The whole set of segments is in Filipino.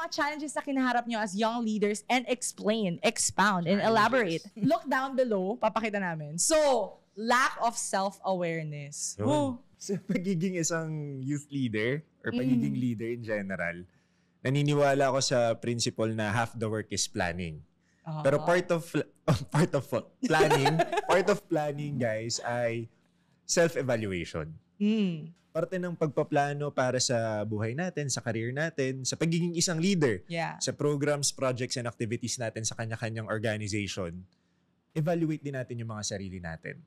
mga challenges na kinaharap nyo as young leaders and explain, expound, and elaborate. Look down below, papakita namin. So, lack of self-awareness. Sa pagiging isang youth leader or pagiging leader in general, naniniwala ako sa principle na half the work is planning. Pero part of planning guys ay self-evaluation. Parte ng pagpaplano para sa buhay natin, sa career natin, sa pagiging isang leader, sa programs, projects, and activities natin sa kanya-kanyang organization, evaluate din natin yung mga sarili natin.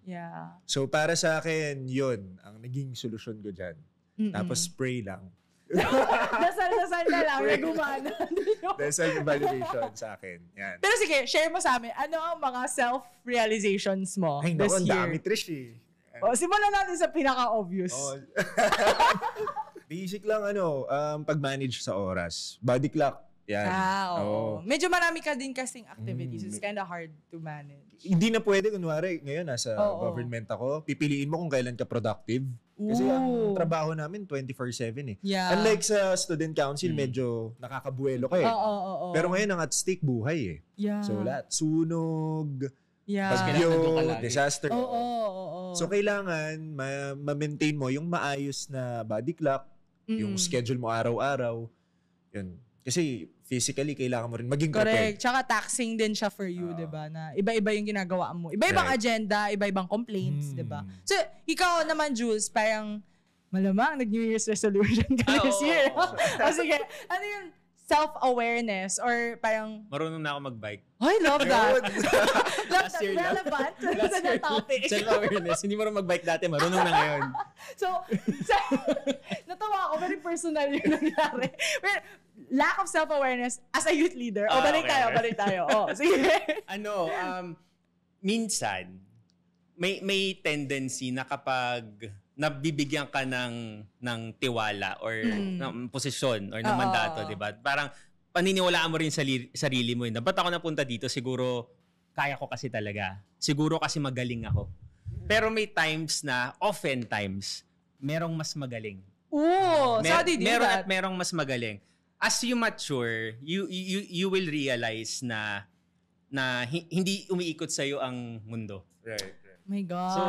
So para sa akin, yun, ang naging solusyon ko dyan. Tapos pray lang. Dasal-dasal na lang, nagumana. Self-evaluation sa akin. Yan. Pero sige, share mo sa amin, ano ang mga self-realizations mo Ay, this naku, year? ang dami, Trish eh. Simulan natin sa pinaka-obvious. Basic lang, pag-manage sa oras. Body clock. Yan. Oo. Medyo marami ka din kasing activities. It's kind of hard to manage. Hindi na pwede, kunwari, ngayon nasa government ako, pipiliin mo kung kailan ka productive. Kasi ang trabaho namin 24/7 eh. Unlike sa student council, medyo nakakabuelo ka eh. Pero ngayon ang at stake buhay eh. So lahat, sunog, bagyo, disaster. So kailangan ma-maintain mo yung maayos na body clock, yung schedule mo araw-araw. Yun. Kasi physically, kailangan mo rin maging prepared. Correct. Tsaka taxing din siya for you, diba? Na iba-iba yung ginagawa mo. Iba-ibang agenda, iba-ibang complaints, diba? So, ikaw naman, Jules, parang malamang nag-New Year's resolution ka this year. Sige, ano yung self-awareness or parang... Marunong na ako mag-bike. I love that. Last year lang. Relevant to the topic. Self-awareness. Hindi marunong mag-bike dati, marunong na ngayon. So natawa ako. Very personal yung nangyari. Lack of self-awareness as a youth leader. Balik tayo. Sige. Minsan, may tendency na kapag nabibigyan ka ng tiwala or ng posisyon or ng mandato, di ba? Parang paniniwalaan mo rin sa sarili mo. Ba't ako napunta dito? Siguro kaya ko kasi talaga. Siguro kasi magaling ako. Pero may times na, oftentimes, merong mas magaling. So how do you do that? Merong mas magaling. As you mature, you will realize na hindi umiikot sa'yo ang mundo. Right. My God. So,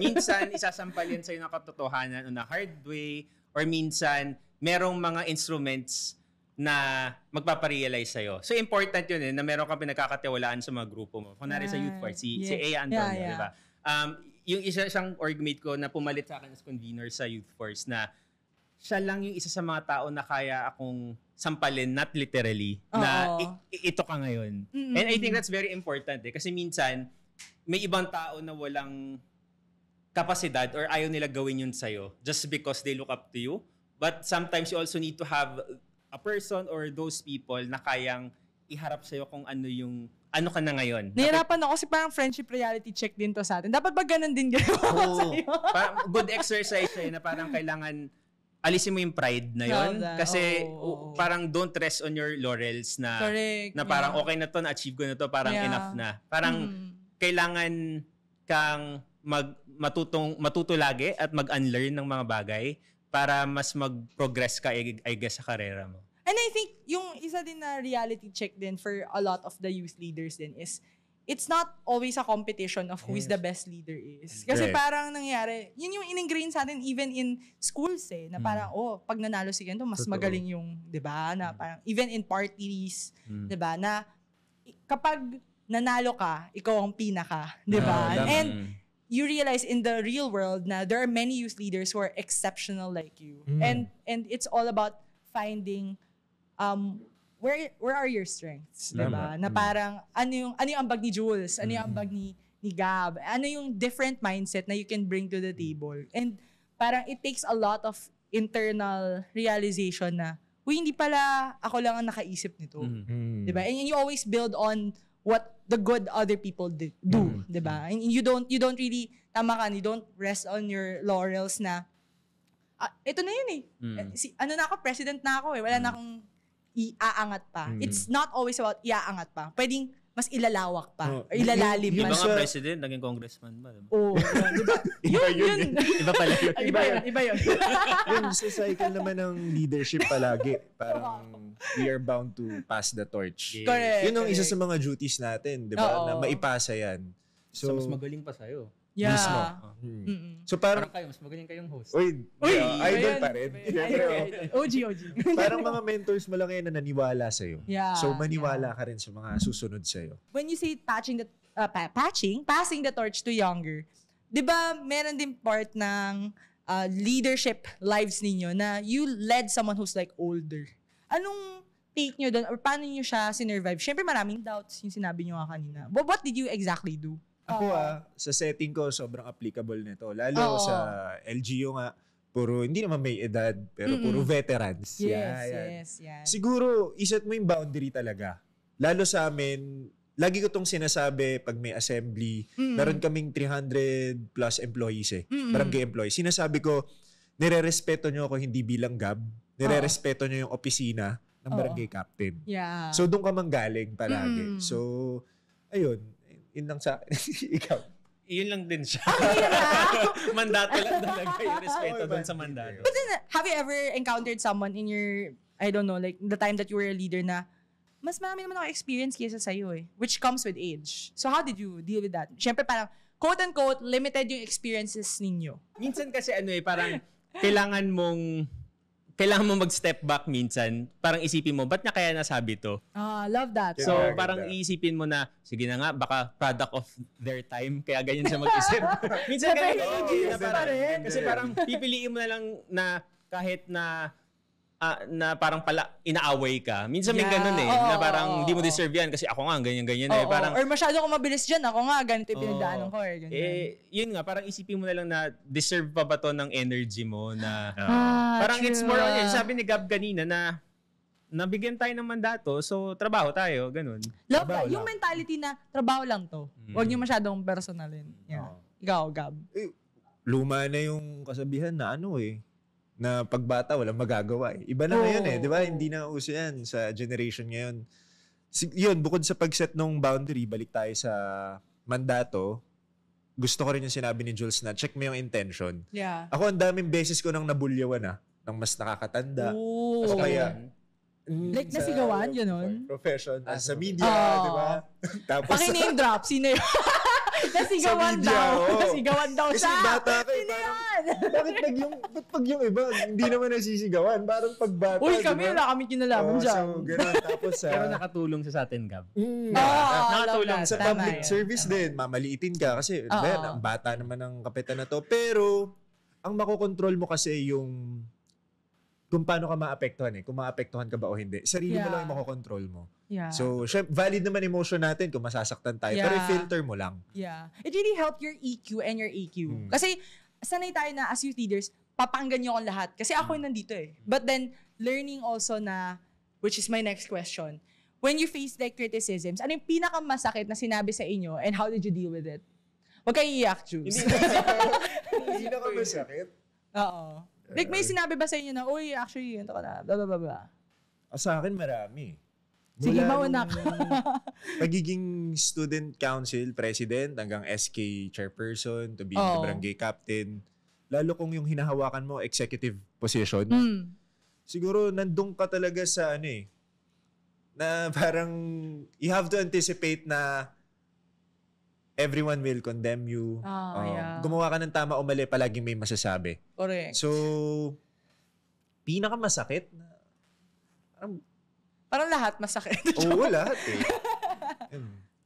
minsan, isasampalin sa'yo ng katotohanan on a hard way, or minsan, merong mga instruments na magpaparealize sa'yo. So, important yun na meron kang pinagkakatiwalaan sa mga grupo mo. Kunwari sa Youth Force, si Ea Antonio, di ba? Yung isang orgmate ko na pumalit sa akin as convener sa Youth Force na siya lang yung isa sa mga tao na kaya akong sampalin, not literally, na ito ka ngayon. And I think that's very important kasi minsan, may ibang tao na walang kapasidad or ayaw nila gawin yun sa'yo just because they look up to you. But sometimes you also need to have a person or those people na kayang iharap sa'yo kung ano ka na ngayon. Nahirapan ako kasi parang friendship reality check din to sa atin. Dapat ba ganun din ginawa sa'yo? Good exercise sa'yo na parang kailangan alisin mo yung pride na yun. Kasi parang don't rest on your laurels na, na parang okay na to, na-achieve ko na to, parang enough na. Parang kailangan kang matuto lagi at mag-unlearn ng mga bagay para mas mag-progress ka, I guess, sa karera mo. And I think yung isa din na reality check din for a lot of the youth leaders din is it's not always a competition of who is the best leader is. Kasi parang nangyari, yun yung in-ingrain sa atin even in schools na parang, pag nanalo si ganito, mas magaling yung, di ba? Na parang, even in parties, di ba? Na kapag nanalo ka, ikaw ang pinaka, di ba? And you realize in the real world na there are many youth leaders who are exceptional like you. And it's all about finding where are your strengths, diba? Na parang ano yung ambag ni Jules, ano yung ambag ni Gab, ano yung different mindset na you can bring to the table. And parang it takes a lot of internal realization na, hindi pala ako lang ang nakaisip nito. Diba? And you always build on what the good other people do, diba? And you don't really, tama ka, you don't rest on your laurels na, ito na yun na ako, president na ako wala na akong iaangat pa. It's not always about iaangat pa. Pwedeng mas ilalawak pa. Or ilalalim Yung pa. mga president, naging congressman ba? Diba? Oo. Diba? Yun. Iba pala yun. Iba yun. Yun, sa cycle naman ng leadership palagi. Parang we are bound to pass the torch. Yeah. Correct. Yun ang isa sa mga duties natin, di ba? Na maipasa yan. So, mas magaling pa sa'yo. Yeah. Mismo. So Parang parang, kayo, mas magaling kayong host. idol pa rin. OG. Parang mga mentors mo lang yan na naniwala sa'yo. Yeah. So maniwala ka rin sa mga susunod sa'yo. When you say passing the torch to younger, di ba meron din part ng leadership lives ninyo na you led someone who's like older. Anong take nyo doon or paano nyo siya sinurvive? Siyempre maraming doubts yung sinabi nyo nga kanina. But what did you exactly do? Ako sa setting ko, sobrang applicable nito. Lalo sa LGU nga, hindi naman may edad, pero puro veterans. Yes. Siguro, iset mo yung boundary talaga. Lalo sa amin, lagi ko tong sinasabi pag may assembly, meron kaming 300 plus employees barangay employees. Sinasabi ko, nire-respeto nyo ako hindi bilang gab, nire-respeto nyo yung opisina ng barangay captain. Yeah. So, doon ka manggaling palagi. So, ayun, yun lang sa akin. Ikaw. Yun lang din siya. Mandato lang talaga yung respeto dun sa mandato. But then, have you ever encountered someone in your, I don't know, like the time that you were a leader na mas marami naman ako experience kaysa sa'yo which comes with age. So how did you deal with that? Siyempre parang, quote-unquote, limited yung experiences ninyo. Minsan kasi parang kailangan mong mag-step back minsan. Parang isipin mo, ba't niya kaya nasabi to? Love that. So, parang iisipin mo na, sige na nga, baka product of their time, kaya ganyan siya mag-isip. Minsan kasi parang pipiliin mo na lang na kahit na parang pala inaaway ka. Minsan may ganun na parang di mo deserve yan kasi ako nga ganyan-ganyan parang or masyado akong mabilis dyan, ako nga ganito yung pinagdaanan ko ganyan. Yun nga, parang isipin mo na lang na deserve pa ba to ng energy mo na parang true. it's more on sabi ni Gab kanina na nabigyan tayo ng mandato, so trabaho tayo, ganun. Love that. Yung mentality na trabaho lang to. Huwag niyo masyadong personalin. Yeah. Ikaw, Gab. Luma na yung kasabihan na na pagbata walang magagawa Iba na ngayon di ba? Hindi na uso yan sa generation ngayon. Yun, bukod sa pag-set ng boundary, balik tayo sa mandato. Gusto ko rin yung sinabi ni Jules na check mo yung intention. Yeah. Ako, ang daming beses ko nang nabulyawan ng mas nakakatanda. O kaya, like nasigawan, gano'n? Profession. Sa media, di ba? Tapos, paki-name drop, sino yun? Nasigawan daw kasi siya. Kasi bata ka bakit pag yung iba, hindi naman nasisigawan. Parang pag bata. Uy, kami wala kami kinalaman dyan. So, gano'n. Tapos, pero nakatulong sa atin, Gab. Nakatulong sa public service din. Mamaliitin ka kasi, ang bata naman ng kapitan na to. Pero, ang makokontrol mo kasi yung kung paano ka maapektuhan kung maapektuhan ka ba o hindi. Sarili mo lang yung makokontrol mo. Yeah. So, valid naman emotion natin kung masasaktan tayo. Pero i-filter mo lang. Yeah. It really helped your EQ and your AQ. Kasi, sanay tayo na as youth leaders, papakinggan niyo akong lahat. Kasi ako yung nandito But then, learning also na, which is my next question, when you face like criticisms, ano yung pinakamasakit na sinabi sa inyo and how did you deal with it? Huwag kayo iyak, Jules. Hindi na ka masakit. Oo. Like, may sinabi ba sa inyo na, uy, actually, ito ka na, blah, blah, blah, blah. Sa akin, marami. Sige, mauna ka. Pagiging student council president hanggang SK chairperson to be the barangay captain, lalo kung yung hinahawakan mo, executive position, siguro nandun ka talaga sa na parang you have to anticipate na everyone will condemn you. Gumawa ka ng tama o mali, palaging may masasabi. Correct. So, pinakamasakit na parang lahat masakit. Oo, lahat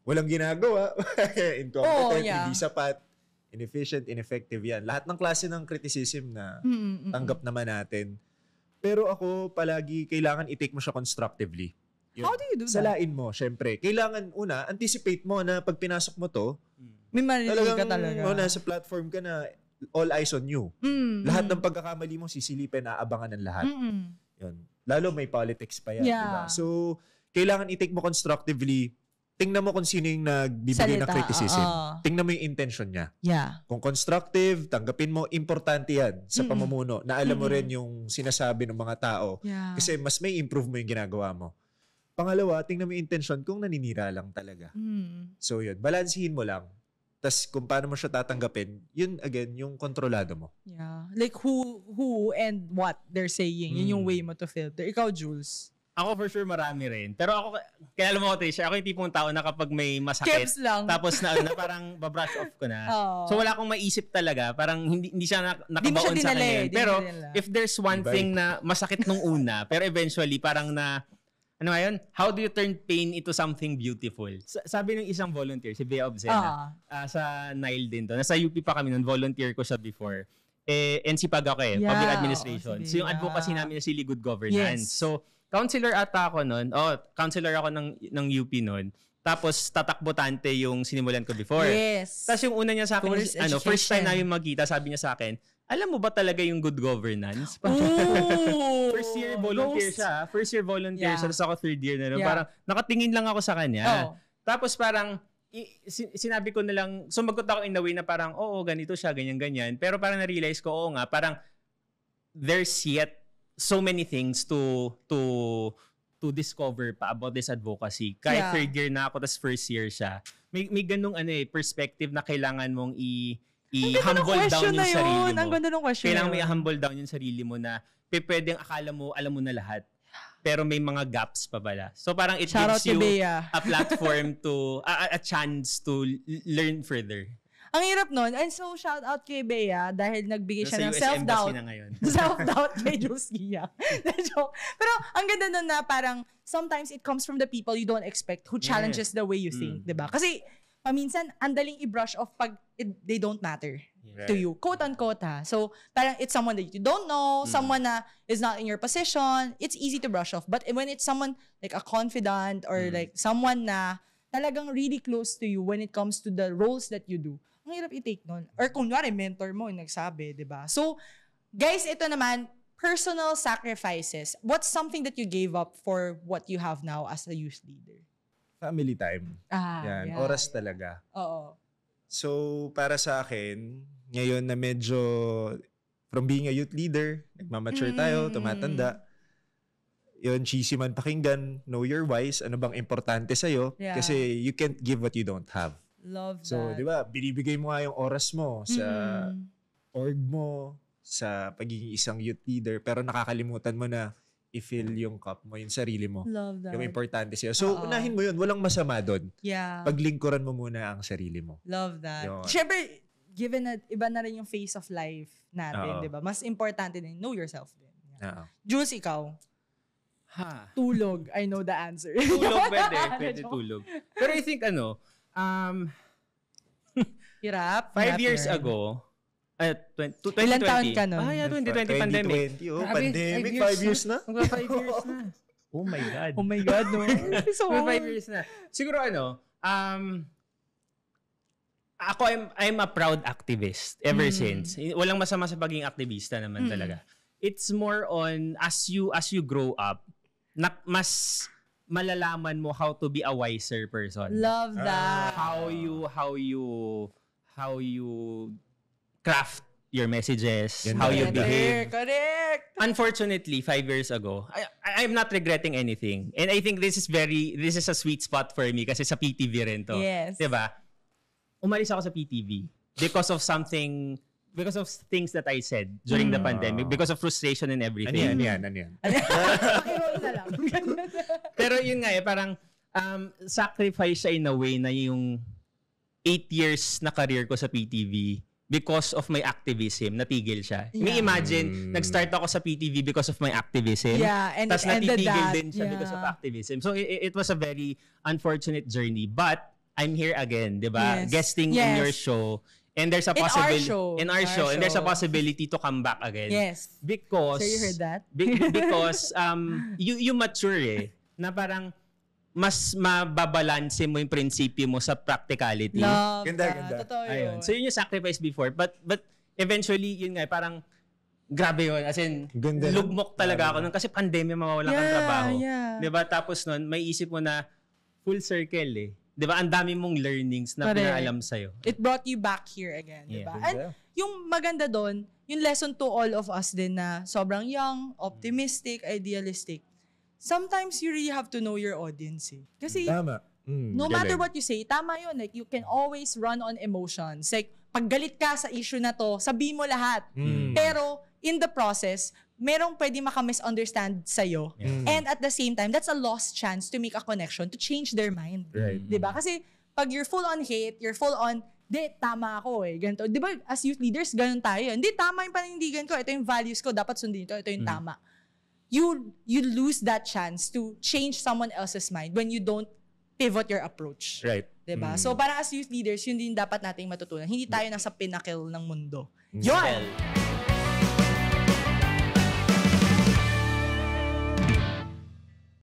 Walang ginagawa. Incompetent, hindi sapat, inefficient, ineffective yan. Lahat ng klase ng criticism na tanggap naman natin. Pero ako, palagi kailangan i-take mo siya constructively. How do you do that? Salain mo, syempre. Kailangan, anticipate mo na pag pinasok mo to, may marinig ka talaga. Nasa platform ka na all eyes on you. Lahat ng pagkakamali mo, sisilipin, aabangan ng lahat. Yun. Lalo may politics pa yan. Diba? So, kailangan i-take mo constructively. Tingnan mo kung sino yung nagbibigay ng criticism. Tingnan mo yung intention niya. Yeah. Kung constructive, tanggapin mo, importante yan sa pamumuno. Na alam mo rin yung sinasabi ng mga tao. Yeah. Kasi mas may improve mo yung ginagawa mo. Pangalawa, tingnan mo yung intention kung naninira lang talaga. So yun, balansihin mo lang. Tas kung paano mo siya tatanggapin, yun again, yung kontrolado mo. Yeah. Like who and what they're saying. Yun yung way mo to filter. Ikaw, Jules? Ako for sure marami rin. Pero ako, kaya alam mo ko, Trisha, ako yung tipong tao na kapag may masakit, tapos na parang babrush off ko na. So wala akong maisip talaga. Parang hindi siya nakabaon sa kanya. Pero if there's one thing na masakit nung una, pero eventually parang ano nga yun? How do you turn pain into something beautiful? Sabi ng isang volunteer, si Bea Obsena, sa Nile din to. Nasa UP pa kami nun, volunteer ko siya before. NCPAG ako Public Administration. So yung advocacy namin is really good governance. So, counselor ata ako nun. Counselor ako ng UP nun. Tapos, tatakbotante yung sinimulan ko before. Yes. Tapos yung una niya sa akin, first time namin magkita, sabi niya sa akin, alam mo ba talaga yung good governance? First year volunteer siya. First year volunteer siya. Tapos ako third year na rin. Parang nakatingin lang ako sa kanya. Tapos parang sinabi ko na lang, sumagot ako in a way na parang, oo, ganito siya, ganyan-ganyan. Pero parang na-realize ko, oo nga, parang there's yet so many things to discover pa about this advocacy. Kahit third year na ako, tas first year siya. May ganung perspective na kailangan mong i-humble down yung sarili mo. Ang ganda ng question. Kailangan mo i-humble down yung sarili mo na pwedeng akala mo, alam mo na lahat. Pero may mga gaps pa pala. So parang it gives you a platform to, a chance to learn further. Ang hirap nun. And so, shout out kay Bea dahil nagbigay siya ng self-doubt. Na ngayon. Self-doubt kay Jules Gia. Pero ang ganda nun na parang sometimes it comes from the people you don't expect who challenges the way you think. Diba? Kasi paminsan, andaling i-brush off pag they don't matter to you. Quote-unquote ha. So, parang it's someone that you don't know, someone na is not in your position, it's easy to brush off. But when it's someone like a confidant or like someone na talagang really close to you when it comes to the roles that you do, ang hirap i-take nun. Or kunwari, mentor mo yung nagsabi, di ba? So, guys, ito naman, personal sacrifices. What's something that you gave up for what you have now as a youth leader? Family time. Yan, oras talaga. Oo. So, para sa akin, ngayon na medyo from being a youth leader, nagmamature tayo, tumatanda, yun, cheesy man pakinggan, know your whys, ano bang importante sa'yo, kasi you can't give what you don't have. Love that. So, di ba, binibigay mo nga yung oras mo sa org mo, sa pagiging isang youth leader, pero nakakalimutan mo na i-fill yung cup mo, yung sarili mo. Love that. Yung importante sa'yo. So, unahin mo yun. Walang masama doon. Yeah. Paglingkuran mo muna ang sarili mo. Love that. Yun. Siyempre, given na iba na rin yung phase of life natin, di ba? Mas importante din, know yourself din. Yeah. Jules, ikaw? Tulog. I know the answer. Tulog, pwede tulog. Pero I think hirap. 5 years ago, 2020. Ilan taon ka nun? 2020 pandemic. 2020, pandemic, 5 years na. 5 years na. Oh my God. Oh my God, no? So, 5 years na. Siguro ako, I'm a proud activist ever since. Walang masama sa pagiging aktivista naman talaga. It's more on, as you grow up, mas malalaman mo how to be a wiser person. Love that. How you craft your messages, how you behave. Correct. Unfortunately, 5 years ago, I'm not regretting anything. And I think this is a sweet spot for me kasi sa PTV rin to. Yes. Diba? Umalis ako sa PTV because of things that I said during the pandemic, because of frustration and everything. Ano yan? Pakiroll na lang. Pero yun nga parang sacrifice siya in a way na yung 8 years na career ko sa PTV, because of my activism, natigil siya. Yeah. Imagine, nag-start ako sa PTV because of my activism. Yeah, and tapos natitigil din siya because of activism. So it was a very unfortunate journey. But I'm here again, di ba? Yes. Guesting in your show. And there's a possibility in our show, and there's a possibility to come back again. Yes. Because so you heard that? Because you mature na parang mas mababalanse mo yung prinsipyo mo sa practicality. Love ganda. Totoo yun. Ayun. So yun yung sacrifice before. But eventually, yun nga, parang grabe yun. As in, ganda lugmok talaga ako nun. Kasi pandemya, mawawalan kang trabaho. Yeah. Diba? Tapos nun, may isip mo na full circle Diba? Ang dami mong learnings na pinaalam sa'yo. It brought you back here again. Diba? And yung maganda doon, yung lesson to all of us din na sobrang young, optimistic, idealistic. sometimes you really have to know your audience eh. Kasi, Tama. no matter what you say, tama yun. Like, you can always run on emotions. Like, pag galit ka sa issue na to, sabihin mo lahat. Pero, in the process, merong pwede maka-misunderstand sa'yo. And at the same time, that's a lost chance to make a connection, to change their mind. Right. Diba? Kasi, pag you're full on hate, you're full on, tama ako eh. Ganito. Diba, as youth leaders, ganun tayo. Hindi, tama yung panindigan ko. Ito yung values ko. Dapat sundin ito. Ito yung tama. You lose that chance to change someone else's mind when you don't pivot your approach. Right. Diba? So, para as youth leaders, yun din dapat nating matutunan. Hindi tayo nasa pinnacle ng mundo. Yun!